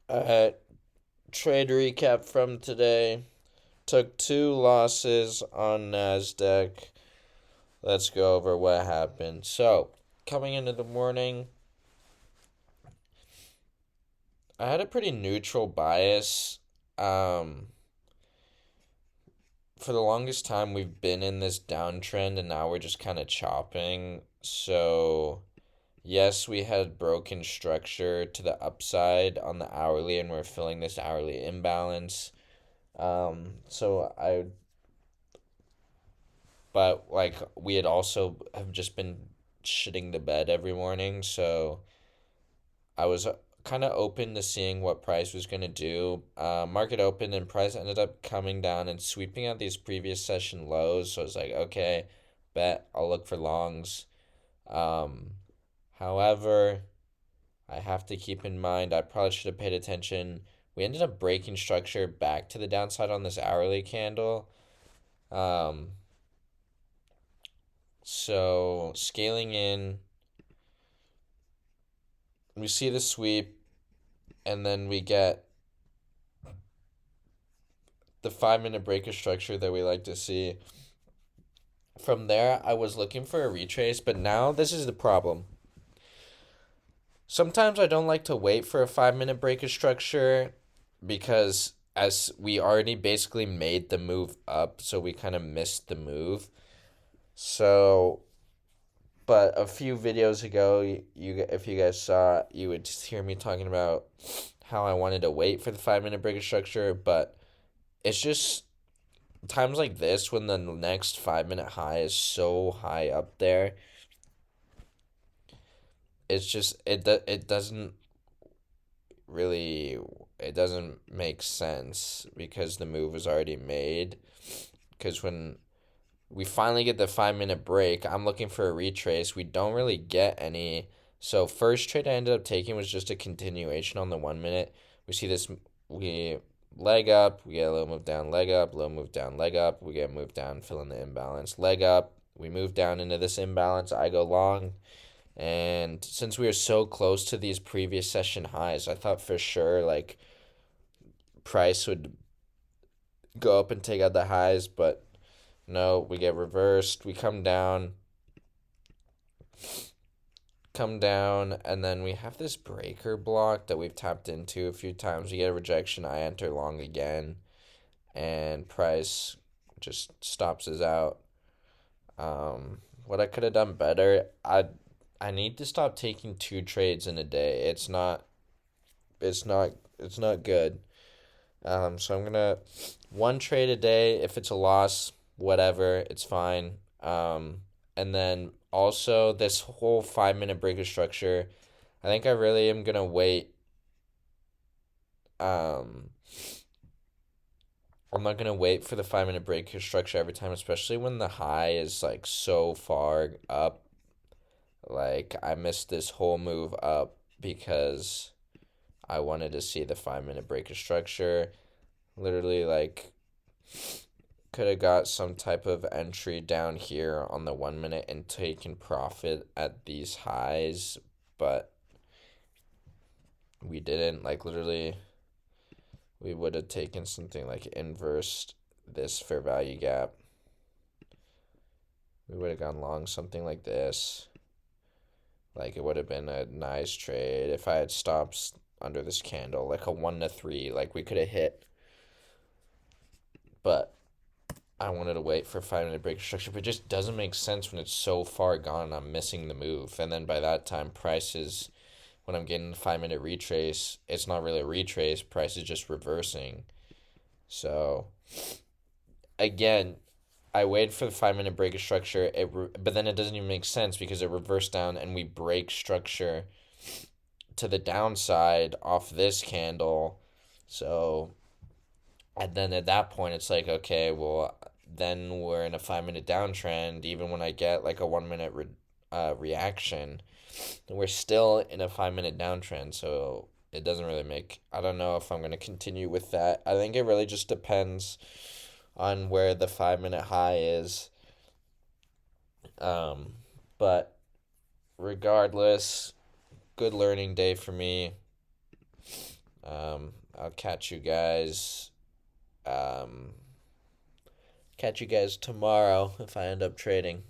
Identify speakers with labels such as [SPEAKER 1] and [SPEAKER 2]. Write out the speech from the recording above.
[SPEAKER 1] Uh, Trade recap from today. Took two losses on NASDAQ. Let's go over what happened. So, coming into the morning, I had a pretty neutral bias. Um, for the longest time, we've been in this downtrend, and now we're just kind of chopping. So, yes, we had broken structure to the upside on the hourly, and we're filling this hourly imbalance. So I but like we had also have just been shitting the bed every morning, so I was kind of open to seeing what price was going to do. Market opened and price ended up coming down and sweeping out these previous session lows, so I was like, okay, bet I'll look for longs. um However, I have to keep in mind I probably should have paid attention. We ended up breaking structure back to the downside on this hourly candle. um So scaling in, we see the sweep, and then we get the 5 minute breaker structure that we like to see. From there, I was looking for a retrace, but now this is the problem. Sometimes I don't like to wait for a 5 minute breaker structure because as we already basically made the move up, so we kind of missed the move. So, but a few videos ago, you if you guys saw, you would just hear me talking about how I wanted to wait for the 5 minute breaker structure, but it's just times like this when the next 5 minute high is so high up there. It's just it doesn't really, it doesn't make sense because the move was already made. Because when we finally get the 5 minute break, I'm looking for a retrace. We don't really get any. So first trade I ended up taking was just a continuation on the 1 minute. We see this, we leg up, we get a little move down, leg up, little move down, leg up, we get move down, fill in the imbalance, leg up, we move down into this imbalance, I go long. And since we were so close to these previous session highs, I thought for sure like price would go up and take out the highs, but no, we get reversed. We come down, and then we have this breaker block that we've tapped into a few times. We get a rejection. I enter long again, and price just stops us out. What I could have done better, I need to stop taking two trades in a day. It's not, it's not good. So I'm gonna one trade a day. If it's a loss, whatever, it's fine. And then also this whole 5 minute breaker structure, I think I really am gonna wait. Um, I'm not gonna wait for the 5 minute breaker structure every time, especially when the high is like so far up. Like I missed this whole move up because I wanted to see the 5 minute breaker structure. Literally, like could have got some type of entry down here on the 1 minute and taken profit at these highs, but we didn't. Like literally, we would have taken something like inverse this fair value gap. We would have gone long something like this. Like it would have been a nice trade if I had stops under this candle, like a 1 to 3. Like we could have hit, but I wanted to wait for 5 minute break structure, but it just doesn't make sense when it's so far gone and I'm missing the move. And then by that time, price is, when I'm getting 5 minute retrace, it's not really a retrace. Price is just reversing. So again, I waited for the 5 minute break of structure. But then it doesn't even make sense because it reversed down and we break structure to the downside off this candle. So and then at that point, it's like, okay, well, then we're in a 5 minute downtrend. Even when I get like a 1 minute reaction, we're still in a 5 minute downtrend. So it doesn't really make. I don't know if I'm going to continue with that. I think it really just depends on where the 5 minute high is. Um, but regardless, good learning day for me. I'll um, catch you guys tomorrow if I end up trading.